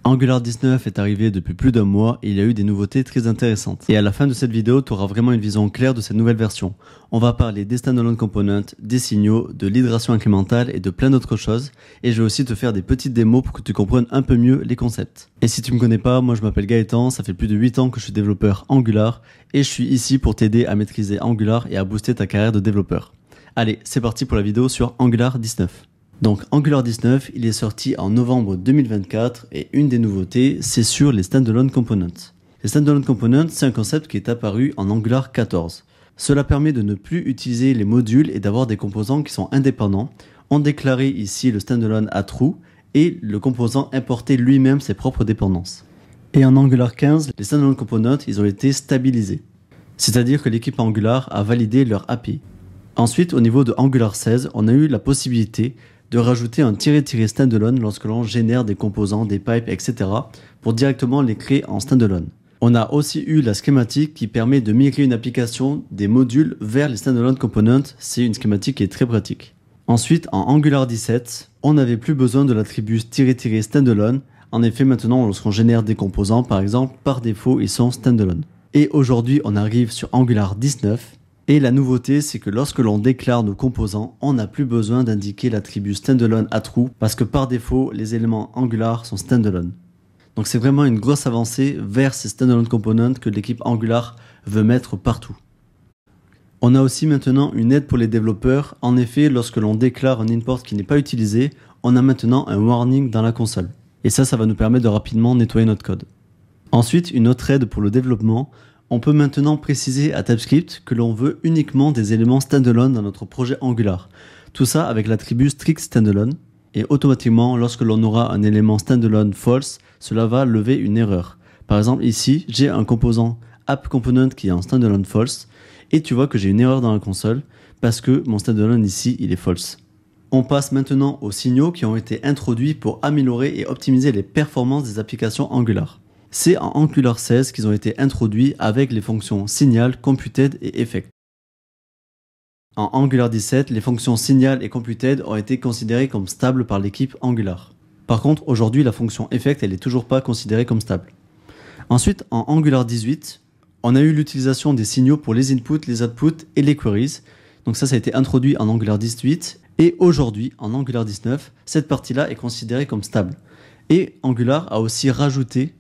Angular 19 est arrivé depuis plus d'un mois et il y a eu des nouveautés très intéressantes. Et à la fin de cette vidéo, tu auras vraiment une vision claire de cette nouvelle version. On va parler des standalone components, des signaux, de l'hydratation incrémentale et de plein d'autres choses. Et je vais aussi te faire des petites démos pour que tu comprennes un peu mieux les concepts. Et si tu me connais pas, moi je m'appelle Gaëtan, ça fait plus de 8 ans que je suis développeur Angular et je suis ici pour t'aider à maîtriser Angular et à booster ta carrière de développeur. Allez, c'est parti pour la vidéo sur Angular 19. Donc Angular 19, il est sorti en novembre 2024 et une des nouveautés, c'est sur les standalone components. Les standalone components, c'est un concept qui est apparu en Angular 14. Cela permet de ne plus utiliser les modules et d'avoir des composants qui sont indépendants. On déclarait ici le standalone à true et le composant importait lui-même ses propres dépendances. Et en Angular 15, les standalone components, ils ont été stabilisés. C'est-à-dire que l'équipe Angular a validé leur API. Ensuite, au niveau de Angular 16, on a eu la possibilité de rajouter un -- standalone lorsque l'on génère des composants, des pipes, etc. pour directement les créer en standalone. On a aussi eu la schématique qui permet de migrer une application des modules vers les standalone components. C'est une schématique qui est très pratique. Ensuite, en Angular 17, on n'avait plus besoin de l'attribut -- standalone. En effet, maintenant, lorsqu'on génère des composants, par exemple, par défaut, ils sont standalone. Et aujourd'hui, on arrive sur Angular 19. Et la nouveauté, c'est que lorsque l'on déclare nos composants, on n'a plus besoin d'indiquer l'attribut standalone à true parce que par défaut, les éléments Angular sont standalone. Donc c'est vraiment une grosse avancée vers ces standalone components que l'équipe Angular veut mettre partout. On a aussi maintenant une aide pour les développeurs. En effet, lorsque l'on déclare un import qui n'est pas utilisé, on a maintenant un warning dans la console. Et ça va nous permettre de rapidement nettoyer notre code. Ensuite, une autre aide pour le développement. On peut maintenant préciser à TypeScript que l'on veut uniquement des éléments standalone dans notre projet Angular. Tout ça avec l'attribut strict standalone. Et automatiquement, lorsque l'on aura un élément standalone false, cela va lever une erreur. Par exemple, ici, j'ai un composant app component qui est en standalone false. Et tu vois que j'ai une erreur dans la console parce que mon standalone ici, il est false. On passe maintenant aux signaux qui ont été introduits pour améliorer et optimiser les performances des applications Angular. C'est en Angular 16 qu'ils ont été introduits avec les fonctions signal, computed et effect. En Angular 17, les fonctions signal et computed ont été considérées comme stables par l'équipe Angular. Par contre, aujourd'hui, la fonction effect, elle n'est toujours pas considérée comme stable. Ensuite, en Angular 18, on a eu l'utilisation des signaux pour les inputs, les outputs et les queries. Donc ça a été introduit en Angular 18. Et aujourd'hui, en Angular 19, cette partie-là est considérée comme stable. Et Angular a aussi rajouté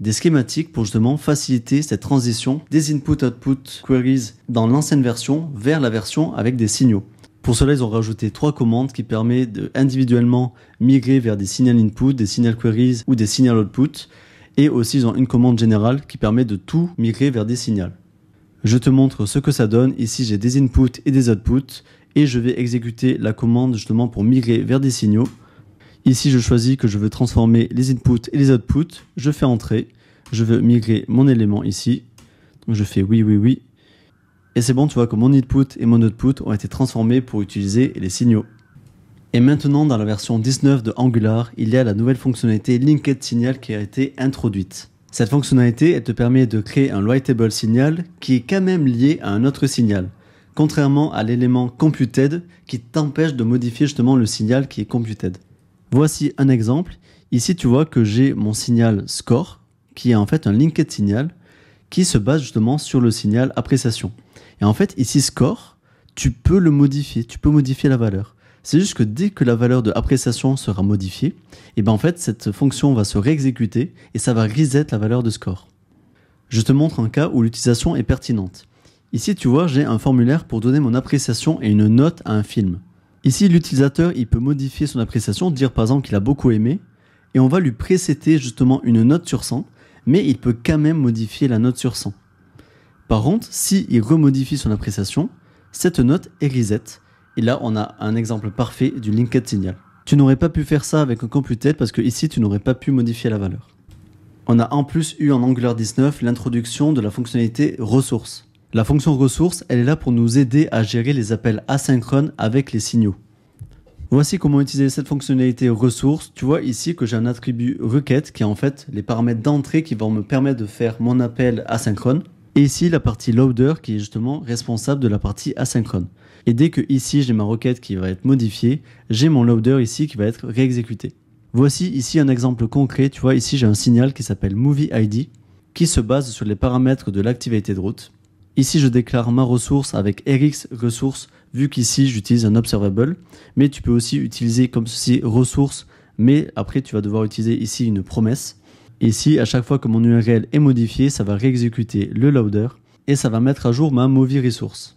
des schématiques pour justement faciliter cette transition des input-output queries dans l'ancienne version vers la version avec des signaux. Pour cela, ils ont rajouté 3 commandes qui permettent de individuellement migrer vers des signal input, des signal queries ou des signal output. Et aussi, ils ont une commande générale qui permet de tout migrer vers des signals. Je te montre ce que ça donne. Ici, j'ai des inputs et des outputs et je vais exécuter la commande justement pour migrer vers des signaux. Ici, je choisis que je veux transformer les inputs et les outputs. Je fais entrer. Je veux migrer mon élément ici. Donc, je fais oui, oui, oui. Et c'est bon, tu vois que mon input et mon output ont été transformés pour utiliser les signaux. Et maintenant, dans la version 19 de Angular, il y a la nouvelle fonctionnalité Linked Signal qui a été introduite. Cette fonctionnalité, elle te permet de créer un writable signal qui est quand même lié à un autre signal. Contrairement à l'élément computed qui t'empêche de modifier justement le signal qui est computed. Voici un exemple. Ici, tu vois que j'ai mon signal score, qui est en fait un linked signal, qui se base justement sur le signal appréciation. Et en fait, ici, score, tu peux le modifier, tu peux modifier la valeur. C'est juste que dès que la valeur de appréciation sera modifiée, et ben en fait, cette fonction va se réexécuter et ça va reset la valeur de score. Je te montre un cas où l'utilisation est pertinente. Ici, tu vois, j'ai un formulaire pour donner mon appréciation et une note à un film. Ici, l'utilisateur, il peut modifier son appréciation, dire par exemple qu'il a beaucoup aimé, et on va lui présetter justement une note sur 100, mais il peut quand même modifier la note sur 100. Par contre, s'il remodifie son appréciation, cette note est reset, et là, on a un exemple parfait du linked signal. Tu n'aurais pas pu faire ça avec un computed parce que ici, tu n'aurais pas pu modifier la valeur. On a en plus eu en Angular 19 l'introduction de la fonctionnalité ressources. La fonction ressource, elle est là pour nous aider à gérer les appels asynchrones avec les signaux. Voici comment utiliser cette fonctionnalité ressource. Tu vois ici que j'ai un attribut requête qui est en fait les paramètres d'entrée qui vont me permettre de faire mon appel asynchrone. Et ici la partie loader qui est justement responsable de la partie asynchrone. Et dès que ici j'ai ma requête qui va être modifiée, j'ai mon loader ici qui va être réexécuté. Voici ici un exemple concret. Tu vois, ici j'ai un signal qui s'appelle Movie ID qui se base sur les paramètres de l'Activated Route. Ici, je déclare ma ressource avec RX ressource, vu qu'ici j'utilise un observable, mais tu peux aussi utiliser comme ceci ressource, mais après tu vas devoir utiliser ici une promesse. Ici, à chaque fois que mon URL est modifié, ça va réexécuter le loader et ça va mettre à jour ma movie resource.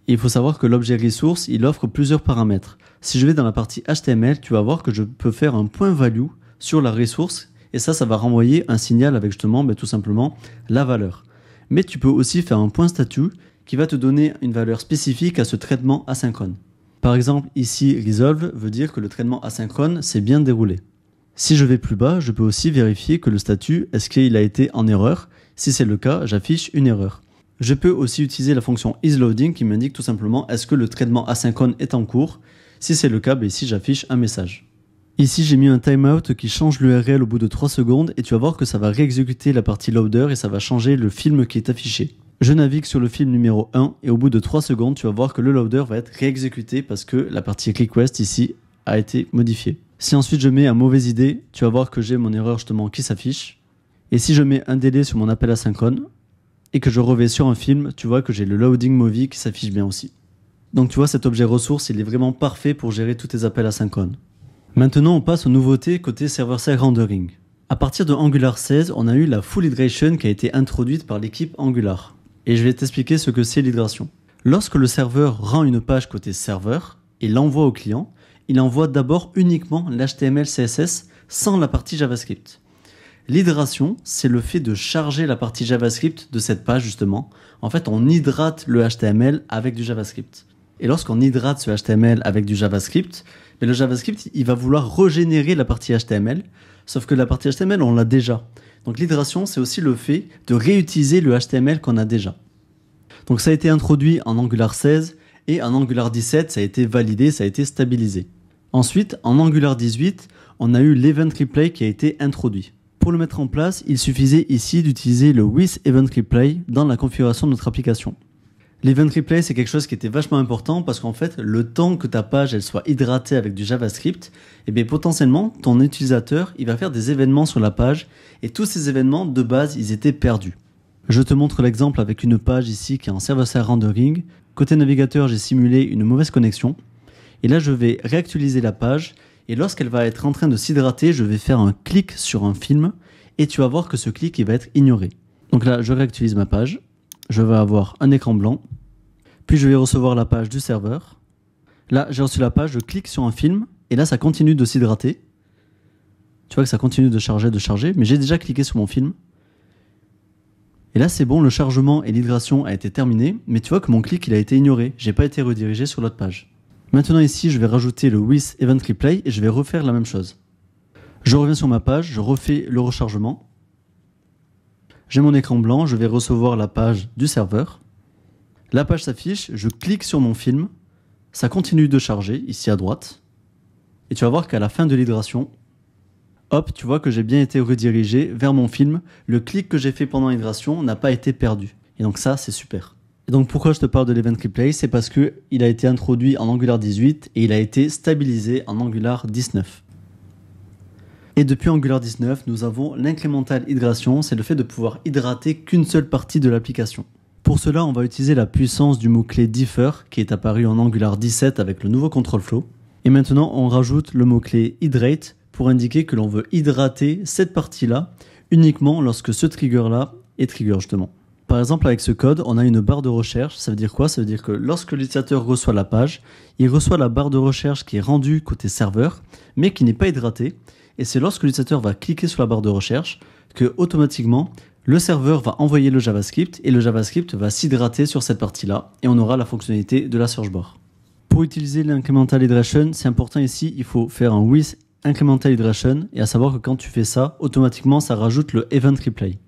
Il faut savoir que l'objet resource, il offre plusieurs paramètres. Si je vais dans la partie HTML, tu vas voir que je peux faire un point value sur la ressource et ça va renvoyer un signal avec justement tout simplement la valeur. Mais tu peux aussi faire un point statut qui va te donner une valeur spécifique à ce traitement asynchrone. Par exemple, ici, resolve veut dire que le traitement asynchrone s'est bien déroulé. Si je vais plus bas, je peux aussi vérifier que le statut, est-ce qu'il a été en erreur? Si c'est le cas, j'affiche une erreur. Je peux aussi utiliser la fonction isLoading qui m'indique tout simplement est-ce que le traitement asynchrone est en cours. Si c'est le cas, ici j'affiche un message. Ici, j'ai mis un timeout qui change l'URL au bout de 3 secondes et tu vas voir que ça va réexécuter la partie loader et ça va changer le film qui est affiché. Je navigue sur le film numéro 1 et au bout de 3 secondes, tu vas voir que le loader va être réexécuté parce que la partie request ici a été modifiée. Si ensuite je mets un mauvaise idée, tu vas voir que j'ai mon erreur justement qui s'affiche. Et si je mets un délai sur mon appel asynchrone et que je revais sur un film, tu vois que j'ai le loading movie qui s'affiche bien aussi. Donc tu vois, cet objet ressource, il est vraiment parfait pour gérer tous tes appels asynchrones. Maintenant, on passe aux nouveautés côté server-side rendering. À partir de Angular 16, on a eu la full hydration qui a été introduite par l'équipe Angular. Et je vais t'expliquer ce que c'est l'hydration. Lorsque le serveur rend une page côté serveur et l'envoie au client, il envoie d'abord uniquement l'HTML CSS sans la partie JavaScript. L'hydration, c'est le fait de charger la partie JavaScript de cette page justement. En fait, on hydrate le HTML avec du JavaScript. Et lorsqu'on hydrate ce HTML avec du JavaScript, le JavaScript, il va vouloir régénérer la partie HTML, sauf que la partie HTML, on l'a déjà. Donc l'hydration, c'est aussi le fait de réutiliser le HTML qu'on a déjà. Donc ça a été introduit en Angular 16 et en Angular 17, ça a été validé, ça a été stabilisé. Ensuite, en Angular 18, on a eu l'Event Replay qui a été introduit. Pour le mettre en place, il suffisait ici d'utiliser le with Event Replay dans la configuration de notre application. L'Event Replay, c'est quelque chose qui était vachement important parce qu'en fait, le temps que ta page elle soit hydratée avec du JavaScript, eh bien, potentiellement, ton utilisateur, il va faire des événements sur la page et tous ces événements, de base, ils étaient perdus. Je te montre l'exemple avec une page ici qui est en server-side rendering. Côté navigateur, j'ai simulé une mauvaise connexion. Et là, je vais réactualiser la page et lorsqu'elle va être en train de s'hydrater, je vais faire un clic sur un film et tu vas voir que ce clic, il va être ignoré. Donc là, je réactualise ma page. Je vais avoir un écran blanc, puis je vais recevoir la page du serveur. Là, j'ai reçu la page, je clique sur un film, et là, ça continue de s'hydrater. Tu vois que ça continue de charger, mais j'ai déjà cliqué sur mon film. Et là, c'est bon, le chargement et l'hydration a été terminé, mais tu vois que mon clic, il a été ignoré. J'ai pas été redirigé sur l'autre page. Maintenant ici, je vais rajouter le with Event Replay, et je vais refaire la même chose. Je reviens sur ma page, je refais le rechargement. J'ai mon écran blanc, je vais recevoir la page du serveur. La page s'affiche, je clique sur mon film, ça continue de charger ici à droite. Et tu vas voir qu'à la fin de l'hydration, hop, tu vois que j'ai bien été redirigé vers mon film. Le clic que j'ai fait pendant l'hydration n'a pas été perdu. Et donc ça, c'est super. Et donc pourquoi je te parle de l'Event Replay? C'est parce qu'il a été introduit en Angular 18 et il a été stabilisé en Angular 19. Et depuis Angular 19, nous avons l'incrémental hydration, c'est le fait de pouvoir hydrater qu'une seule partie de l'application. Pour cela, on va utiliser la puissance du mot-clé differ qui est apparu en Angular 17 avec le nouveau control flow. Et maintenant, on rajoute le mot-clé hydrate pour indiquer que l'on veut hydrater cette partie-là uniquement lorsque ce trigger-là est trigger justement. Par exemple, avec ce code, on a une barre de recherche. Ça veut dire quoi? Ça veut dire que lorsque l'utilisateur reçoit la page, il reçoit la barre de recherche qui est rendue côté serveur, mais qui n'est pas hydratée. Et c'est lorsque l'utilisateur va cliquer sur la barre de recherche que automatiquement le serveur va envoyer le JavaScript et le JavaScript va s'hydrater sur cette partie-là et on aura la fonctionnalité de la search bar. Pour utiliser l'incremental hydration, c'est important ici, il faut faire un with incremental hydration et à savoir que quand tu fais ça, automatiquement ça rajoute le event replay.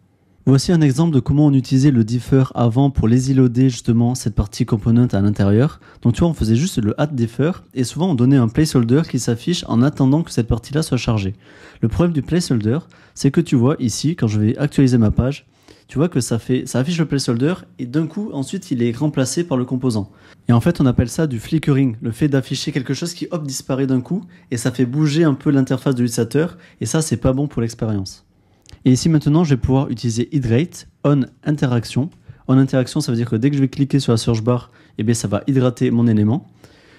Voici un exemple de comment on utilisait le differ avant pour les loader justement cette partie component à l'intérieur. Donc tu vois, on faisait juste le add differ et souvent on donnait un placeholder qui s'affiche en attendant que cette partie-là soit chargée. Le problème du placeholder, c'est que tu vois ici, quand je vais actualiser ma page, tu vois que ça affiche le placeholder et d'un coup, ensuite, il est remplacé par le composant. Et en fait, on appelle ça du flickering, le fait d'afficher quelque chose qui, hop, disparaît d'un coup et ça fait bouger un peu l'interface de l'utilisateur et ça, c'est pas bon pour l'expérience. Et ici, maintenant, je vais pouvoir utiliser hydrate on interaction. On interaction, ça veut dire que dès que je vais cliquer sur la search bar, eh bien, ça va hydrater mon élément.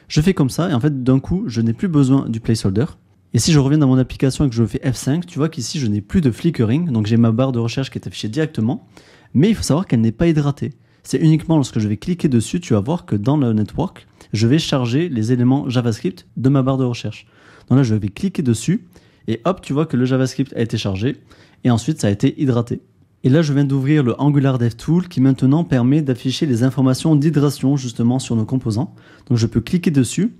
Je fais comme ça et en fait, d'un coup, je n'ai plus besoin du placeholder. Et si je reviens dans mon application et que je fais F5, tu vois qu'ici, je n'ai plus de flickering. Donc, j'ai ma barre de recherche qui est affichée directement. Mais il faut savoir qu'elle n'est pas hydratée. C'est uniquement lorsque je vais cliquer dessus, tu vas voir que dans le network, je vais charger les éléments JavaScript de ma barre de recherche. Donc là, je vais cliquer dessus et hop, tu vois que le JavaScript a été chargé et ensuite, ça a été hydraté. Et là, je viens d'ouvrir le Angular DevTool qui maintenant permet d'afficher les informations d'hydration justement sur nos composants. Donc, je peux cliquer dessus.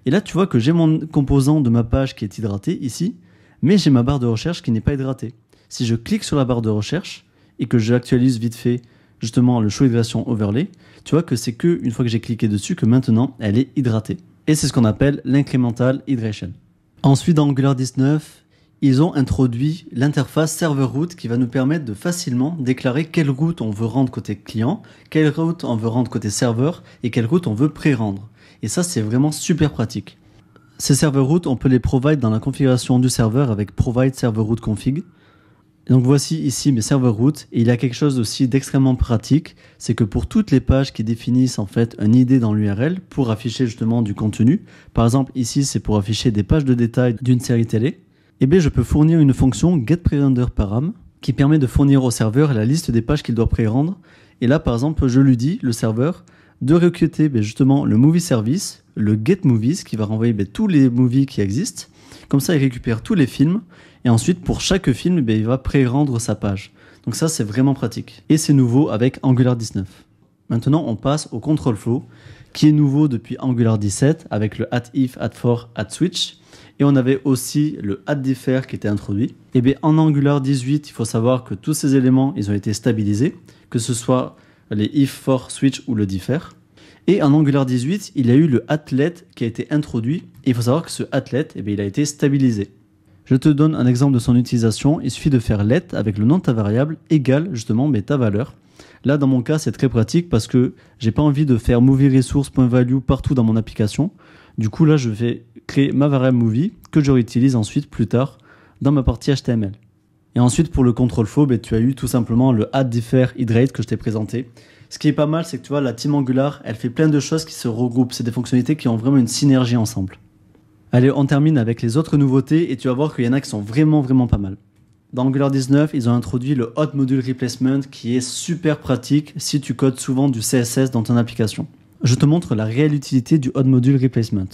Et là, tu vois que j'ai mon composant de ma page qui est hydraté ici, mais j'ai ma barre de recherche qui n'est pas hydratée. Si je clique sur la barre de recherche et que j'actualise vite fait justement le show hydration overlay, tu vois que c'est que une fois que j'ai cliqué dessus que maintenant elle est hydratée. Et c'est ce qu'on appelle l'incremental hydration. Ensuite, dans Angular 19, ils ont introduit l'interface server route qui va nous permettre de facilement déclarer quelle route on veut rendre côté client, quelle route on veut rendre côté serveur et quelle route on veut pré-rendre. Et ça, c'est vraiment super pratique. Ces server routes, on peut les provide dans la configuration du serveur avec provide server route config. Et donc voici ici mes server routes et il y a quelque chose aussi d'extrêmement pratique, c'est que pour toutes les pages qui définissent en fait un ID dans l'URL pour afficher justement du contenu, par exemple ici c'est pour afficher des pages de détail d'une série télé, et bien je peux fournir une fonction getPrerenderParam qui permet de fournir au serveur la liste des pages qu'il doit pré-rendre. Et là par exemple je lui dis, le serveur, de recruter justement le movie service, le getMovies qui va renvoyer tous les movies qui existent. Comme ça, il récupère tous les films et ensuite pour chaque film, il va pré-rendre sa page. Donc ça, c'est vraiment pratique. Et c'est nouveau avec Angular 19. Maintenant, on passe au control flow qui est nouveau depuis Angular 17 avec le @if, @for, @switch. Et on avait aussi le @differ qui était introduit. Et bien en Angular 18, il faut savoir que tous ces éléments, ils ont été stabilisés, que ce soit les if, for, switch ou le differ. Et en Angular 18, il y a eu le let qui a été introduit. Et il faut savoir que ce let, il a été stabilisé. Je te donne un exemple de son utilisation. Il suffit de faire let avec le nom de ta variable égale justement ta valeur. Là, dans mon cas, c'est très pratique parce que j'ai pas envie de faire movieResource.value partout dans mon application. Du coup, là, je vais créer ma variable movie que je réutilise ensuite plus tard dans ma partie HTML. Et ensuite, pour le control flow, tu as eu tout simplement le @differ hydrate que je t'ai présenté. Ce qui est pas mal, c'est que tu vois, la team Angular, elle fait plein de choses qui se regroupent. C'est des fonctionnalités qui ont vraiment une synergie ensemble. Allez, on termine avec les autres nouveautés et tu vas voir qu'il y en a qui sont vraiment pas mal. Dans Angular 19, ils ont introduit le Hot Module Replacement qui est super pratique si tu codes souvent du CSS dans ton application. Je te montre la réelle utilité du Hot Module Replacement.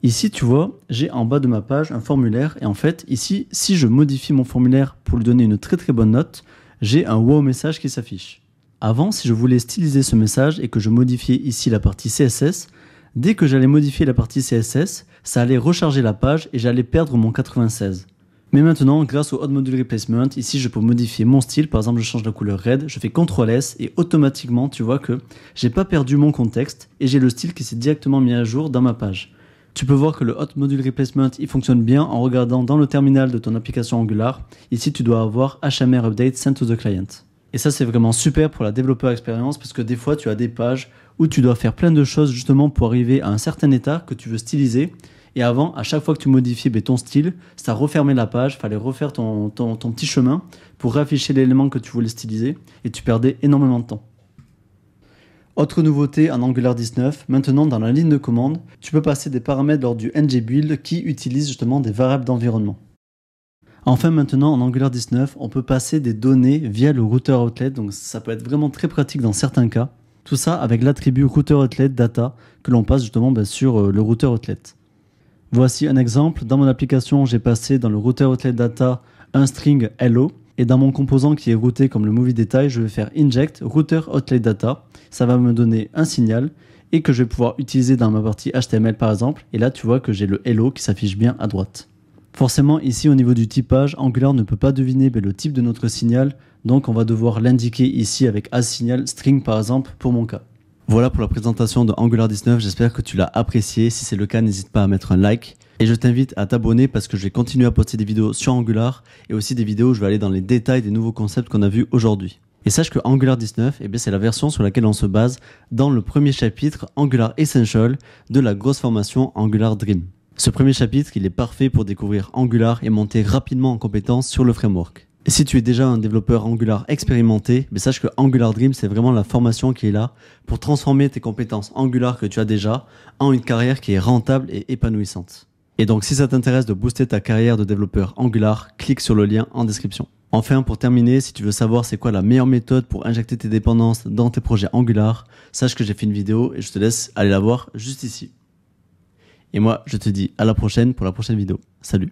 Ici, tu vois, j'ai en bas de ma page un formulaire et en fait, ici, si je modifie mon formulaire pour lui donner une très bonne note, j'ai un wow message qui s'affiche. Avant, si je voulais styliser ce message et que je modifiais ici la partie CSS, dès que j'allais modifier la partie CSS, ça allait recharger la page et j'allais perdre mon 96. Mais maintenant, grâce au Hot Module Replacement, ici je peux modifier mon style. Par exemple, je change la couleur red, je fais CTRL S et automatiquement, tu vois que j'ai pas perdu mon contexte et j'ai le style qui s'est directement mis à jour dans ma page. Tu peux voir que le Hot Module Replacement, il fonctionne bien en regardant dans le terminal de ton application Angular. Ici, tu dois avoir HTML Update Sent to the Client. Et ça, c'est vraiment super pour la développeur expérience parce que des fois, tu as des pages où tu dois faire plein de choses justement pour arriver à un certain état que tu veux styliser. Et avant, à chaque fois que tu modifiais ton style, ça refermait la page, il fallait refaire ton petit chemin pour réafficher l'élément que tu voulais styliser et tu perdais énormément de temps. Autre nouveauté en Angular 19, maintenant dans la ligne de commande, tu peux passer des paramètres lors du ngBuild qui utilisent justement des variables d'environnement. Enfin maintenant en Angular 19, on peut passer des données via le router outlet, donc ça peut être vraiment très pratique dans certains cas. Tout ça avec l'attribut router outlet data que l'on passe justement sur le router outlet. Voici un exemple, dans mon application j'ai passé dans le router outlet data un string hello et dans mon composant qui est routé comme le movie detail, je vais faire inject router outlet data, ça va me donner un signal et que je vais pouvoir utiliser dans ma partie HTML par exemple, et là tu vois que j'ai le hello qui s'affiche bien à droite. Forcément ici au niveau du typage, Angular ne peut pas deviner le type de notre signal, donc on va devoir l'indiquer ici avec asSignal string par exemple pour mon cas. Voilà pour la présentation de Angular 19, j'espère que tu l'as apprécié. Si c'est le cas, n'hésite pas à mettre un like. Et je t'invite à t'abonner parce que je vais continuer à poster des vidéos sur Angular et aussi des vidéos où je vais aller dans les détails des nouveaux concepts qu'on a vus aujourd'hui. Et sache que Angular 19, c'est la version sur laquelle on se base dans le premier chapitre Angular Essential de la grosse formation Angular Dream. Ce premier chapitre, il est parfait pour découvrir Angular et monter rapidement en compétence sur le framework. Et si tu es déjà un développeur Angular expérimenté, sache que Angular Dream, c'est vraiment la formation qui est là pour transformer tes compétences Angular que tu as déjà en une carrière qui est rentable et épanouissante. Et donc, si ça t'intéresse de booster ta carrière de développeur Angular, clique sur le lien en description. Enfin, pour terminer, si tu veux savoir c'est quoi la meilleure méthode pour injecter tes dépendances dans tes projets Angular, sache que j'ai fait une vidéo et je te laisse aller la voir juste ici. Et moi, je te dis à la prochaine pour la prochaine vidéo. Salut!